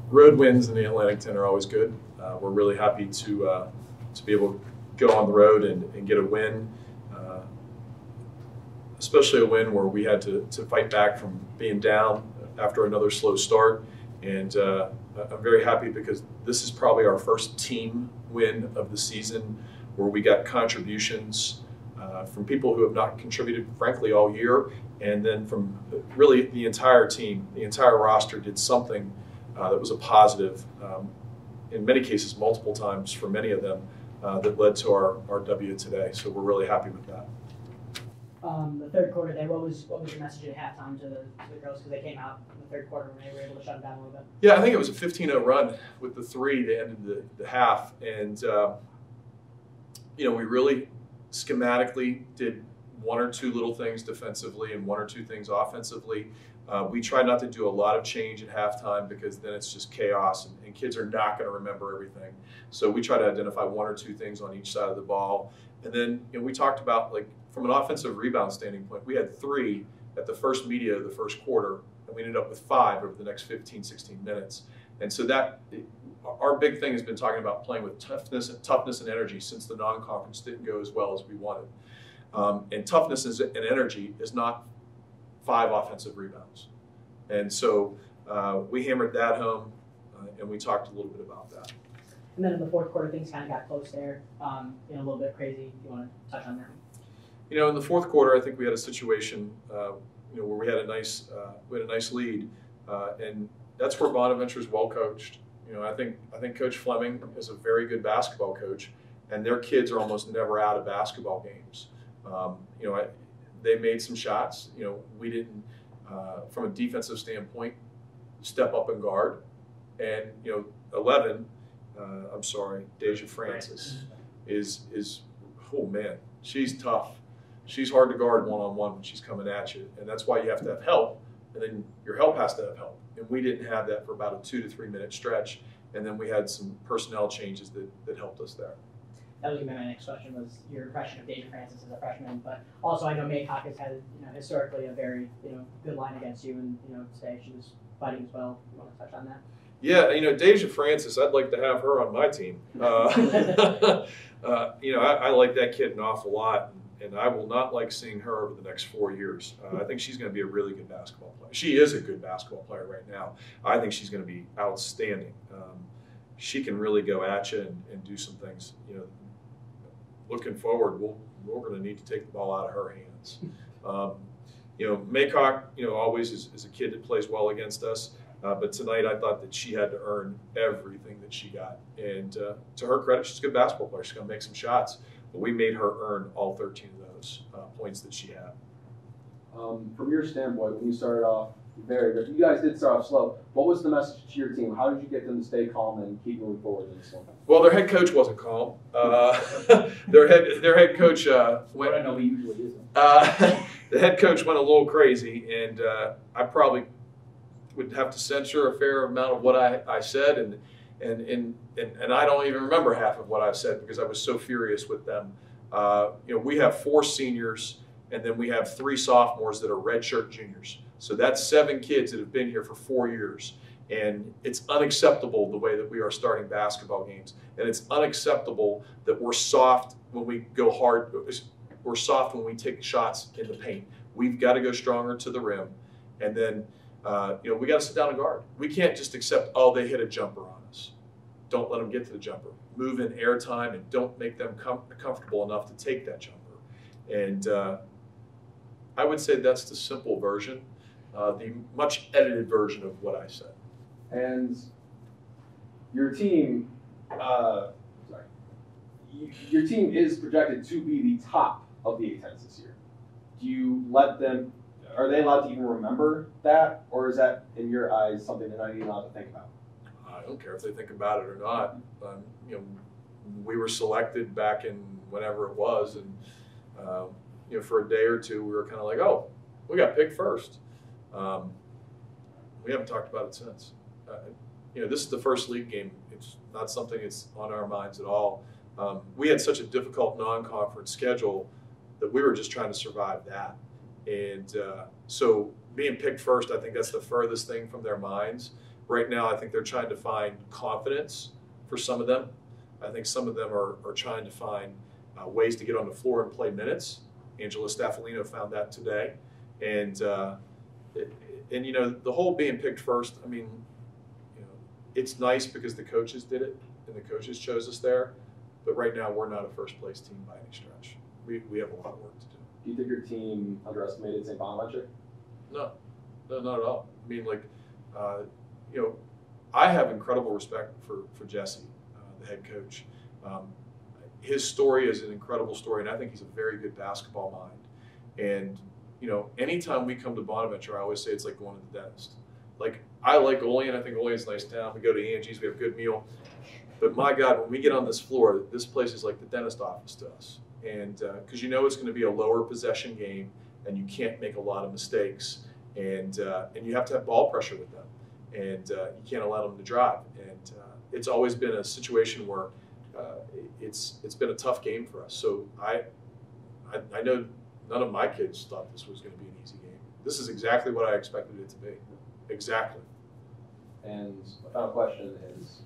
road wins in the Atlantic 10 are always good. We're really happy to be able to go on the road and get a win, especially a win where we had to fight back from being down after another slow start. And I'm very happy because this is probably our first team win of the season where we got contributions from people who have not contributed, frankly, all year, and then from really the entire team. The entire roster did something that was a positive, in many cases multiple times for many of them, that led to our W today. So we're really happy with that. The third quarter there, what was your message at halftime to the girls, because they came out in the third quarter when they were able to shut them down a little bit? Yeah, I think it was a 15-0 run with the three to end the half, and we really schematically did one or two little things defensively and one or two things offensively. We try not to do a lot of change at halftime because then it's just chaos and kids are not going to remember everything. So we try to identify one or two things on each side of the ball. And then we talked about, like, from an offensive rebound standing point, we had 3 at the first media of the first quarter, and we ended up with 5 over the next 15, 16 minutes. And so our big thing has been talking about playing with toughness and energy since the non-conference didn't go as well as we wanted. And toughness and energy is not 5 offensive rebounds. And so we hammered that home, and we talked a little bit about that. And then in the fourth quarter, things kind of got close there, a little bit crazy. You want to touch on that? In the fourth quarter, I think we had a situation, where we had a nice lead, and that's where Bonaventure is well coached. I think Coach Fleming is a very good basketball coach, and their kids are almost never out of basketball games. They made some shots. We didn't, from a defensive standpoint, step up and guard. And 11, Deja Francis is oh man, she's tough. She's hard to guard one-on-one when she's coming at you, and that's why you have to have help. And then your help has to have help. And we didn't have that for about a 2 to 3 minute stretch. And then we had some personnel changes that helped us there. That was my next question, was your impression of Deja Francis as a freshman, but also I know Maycock has had historically a very good line against you, and today she was fighting as well. You want to touch on that? Yeah, Deja Francis, I'd like to have her on my team. I like that kid an awful lot, and I will not like seeing her over the next 4 years. I think she's going to be a really good basketball player. She is a good basketball player right now. I think she's going to be outstanding. She can really go at you and do some things. Looking forward, we're going to need to take the ball out of her hands. Maycock, always is a kid that plays well against us. But tonight I thought that she had to earn everything that she got. And to her credit, she's a good basketball player. She's going to make some shots. But we made her earn all 13 of those points that she had. From your standpoint, when you started off very good, you guys did start off slow. What was the message to your team? How did you get them to stay calm and keep moving forward in this one? Well, their head coach wasn't calm. Their head coach went. I know he usually isn't. The head coach went a little crazy, and I probably would have to censor a fair amount of what I said, and I don't even remember half of what I said because I was so furious with them. We have 4 seniors, and then we have 3 sophomores that are redshirt juniors. So that's 7 kids that have been here for 4 years. And it's unacceptable the way that we are starting basketball games. And it's unacceptable that we're soft when we go hard. We're soft when we take shots in the paint. We've got to go stronger to the rim. And then, we got to sit down and guard. We can't just accept, they hit a jumper on us. Don't let them get to the jumper. Move in air time and don't make them comfortable enough to take that jumper. And I would say that's the simple version, the much edited version of what I said. And your team, your team is projected to be the top of the A-10s this year. Do you let them? Are they allowed to even remember that, or is that, in your eyes, something they're not even allowed to think about? I don't care if they think about it or not. We were selected back in whenever it was, and for a day or two, we were kind of like, we got picked first. We haven't talked about it since. This is the first league game. It's not something that's on our minds at all. We had such a difficult non-conference schedule that we were just trying to survive that. And so being picked first, I think that's the furthest thing from their minds. Right now, I think they're trying to find confidence for some of them. I think some of them are trying to find ways to get on the floor and play minutes. Angela Staffolino found that today. And you know, the whole being picked first, I mean, you know, it's nice because the coaches did it and the coaches chose us there. But right now, we're not a first-place team by any stretch. We have a lot of work to do. Do you think your team underestimated St. Bonaventure? No, not at all. I mean, like, you know, I have incredible respect for Jesse, the head coach. His story is an incredible story, and I think he's a very good basketball mind. And, you know, anytime we come to Bonaventure, I always say it's like going to the dentist. Like, I like Olean. I think Olean's a nice town. We go to Angie's. We have a good meal. But, my God, when we get on this floor, this place is like the dentist office to us. And because you know it's going to be a lower possession game, and you can't make a lot of mistakes. And you have to have ball pressure with them. And you can't allow them to drive. And it's always been a situation where it's been a tough game for us. So I know none of my kids thought this was going to be an easy game. This is exactly what I expected it to be. Exactly. And my final question is,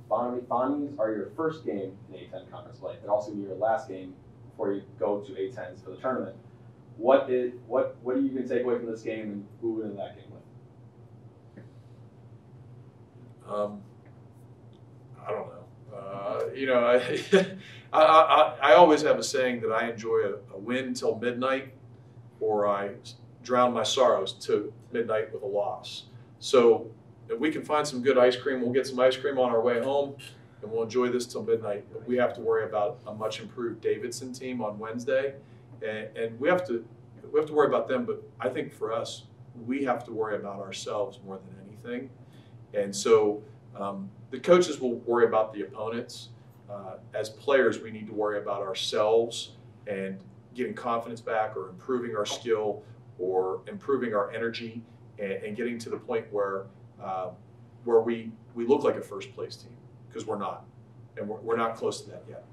Bonnies are your first game in A10 conference play. It also be your last game before you go to A10s for the tournament. What are you going to take away from this game, and who would win that game with? I don't know. You know, I always have a saying that I enjoy a win till midnight, or I drown my sorrows to midnight with a loss. So if we can find some good ice cream, we'll get some ice cream on our way home, and we'll enjoy this till midnight. We have to worry about a much improved Davidson team on Wednesday, and we have to worry about them. But I think for us, we have to worry about ourselves more than anything. And so the coaches will worry about the opponents. As players, we need to worry about ourselves and getting confidence back, or improving our skill, or improving our energy, and getting to the point where we look like a first-place team, because we're not, and we're not close to that yet.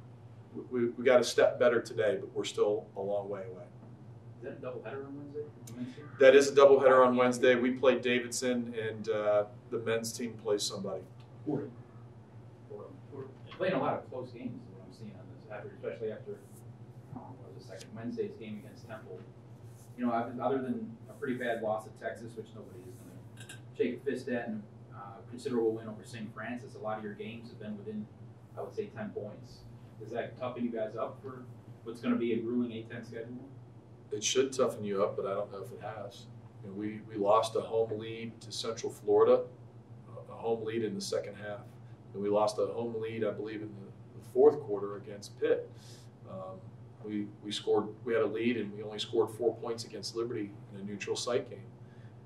We got a step better today, but we're still a long way away. Is that a doubleheader on Wednesday? That is a doubleheader on Wednesday. We play Davidson, and the men's team plays somebody. We're playing a lot of close games, is what I'm seeing on this, especially after the second Wednesday's game against Temple. You know, other than a pretty bad loss at Texas, which nobody is going to shake a fist at, and a considerable win over St. Francis, a lot of your games have been within, I would say, 10 points. Does that toughen you guys up for what's going to be a grueling A10 schedule? It should toughen you up, but I don't know if it has. You know, we lost a home lead to Central Florida, a home lead in the second half. And we lost a home lead, I believe, in the fourth quarter against Pitt. We had a lead, and we only scored 4 points against Liberty in a neutral site game.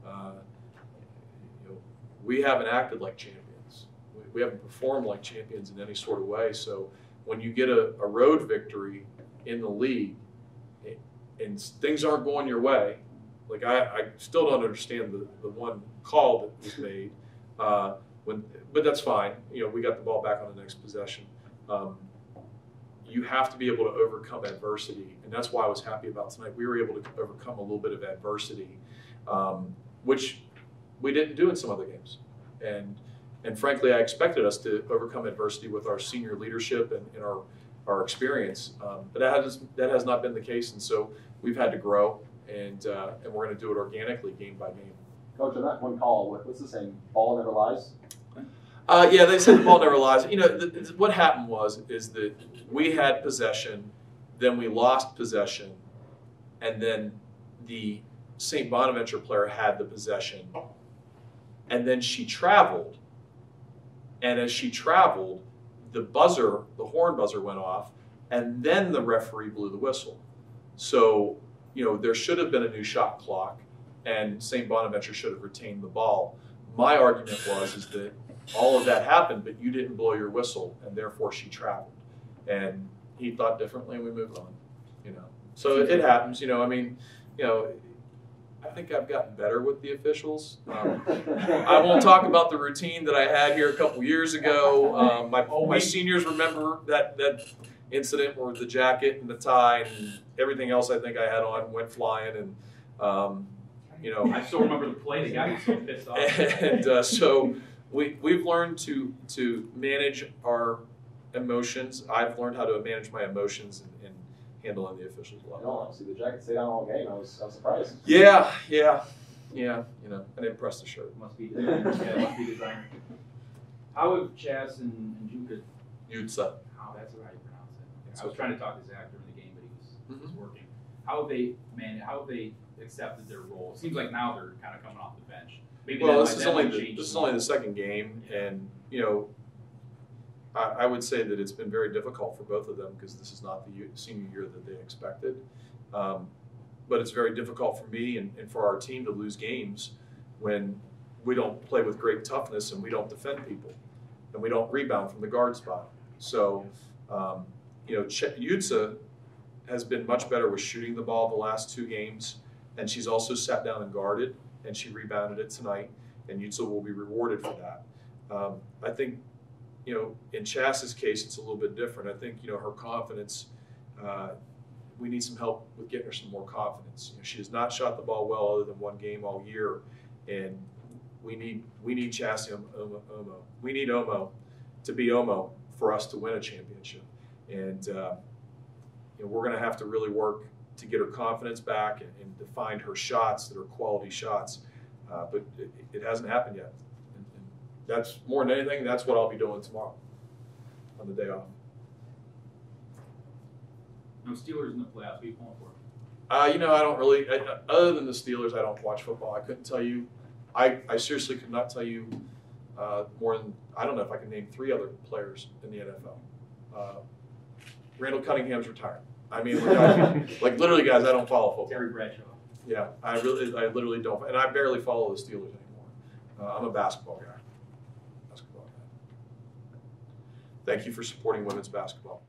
You know, we haven't acted like champions. We haven't performed like champions in any sort of way. So when you get a road victory in the league, and things aren't going your way, like I still don't understand the one call that was made. But that's fine. You know, we got the ball back on the next possession. You have to be able to overcome adversity, and that's why I was happy about tonight. We were able to overcome a little bit of adversity, which we didn't do in some other games. And frankly, I expected us to overcome adversity with our senior leadership and our experience, but that has not been the case, and so we've had to grow, and we're going to do it organically, game by game. Coach, on that one call, what's the saying? Ball never lies? Yeah, they said the ball never lies. You know, what happened is that we had possession, then we lost possession, and then the St. Bonaventure player had the possession, and then she traveled, and as she traveled, the horn buzzer went off, and then the referee blew the whistle. So, you know, there should have been a new shot clock, and St. Bonaventure should have retained the ball. My argument is that all of that happened, but you didn't blow your whistle, and therefore she traveled. And he thought differently, and we moved on. You know, so it happens. You know, I mean, you know, I think I've gotten better with the officials. I won't talk about the routine that I had here a couple years ago. My seniors remember that incident where the jacket and the tie and everything else I think I had on went flying. And you know. I still remember the play. The guy was so pissed off. And so we've learned to manage our emotions. I've learned how to manage my emotions and handle on the officials I level. don't honestly, the Jackets stayed on all game. I was surprised. Yeah. You know, I didn't press the shirt. Must be designer. Yeah, must be designer. How have Chaz and Juka? Utsa. How that's how you pronounce it. It's I was okay. trying to talk to Zach during the game, but he was Mhm. working. How have they accepted their role? It seems like now they're kind of coming off the bench. Maybe Well, that this might- is that only might the, change this is tomorrow. only the second game, and you know, I would say that it's been very difficult for both of them because this is not the senior year that they expected. But it's very difficult for me and for our team to lose games when we don't play with great toughness and we don't defend people and we don't rebound from the guard spot. So, you know, Utsa has been much better with shooting the ball the last 2 games, and she's also sat down and guarded, and she rebounded it tonight, and Utsa will be rewarded for that. I think, you know, in Chas's case, it's a little bit different. I think, you know, her confidence, we need some help with getting her some more confidence. You know, she has not shot the ball well other than 1 game all year, and we need Chas Omo. We need Omo to be Omo for us to win a championship. And you know, we're going to have to really work to get her confidence back and to find her shots that are quality shots. But it hasn't happened yet. And that's more than anything, that's what I'll be doing tomorrow on the day off. No Steelers in the playoffs. What are you pulling for? You know, I don't really, other than the Steelers, I don't watch football. I couldn't tell you, I seriously could not tell you more than, I don't know if I can name 3 other players in the NFL. Randall Cunningham's retired. I mean, like literally, guys, I don't follow football. Terry Bradshaw. Yeah, I literally don't, and I barely follow the Steelers anymore. I'm a basketball guy. Thank you for supporting women's basketball.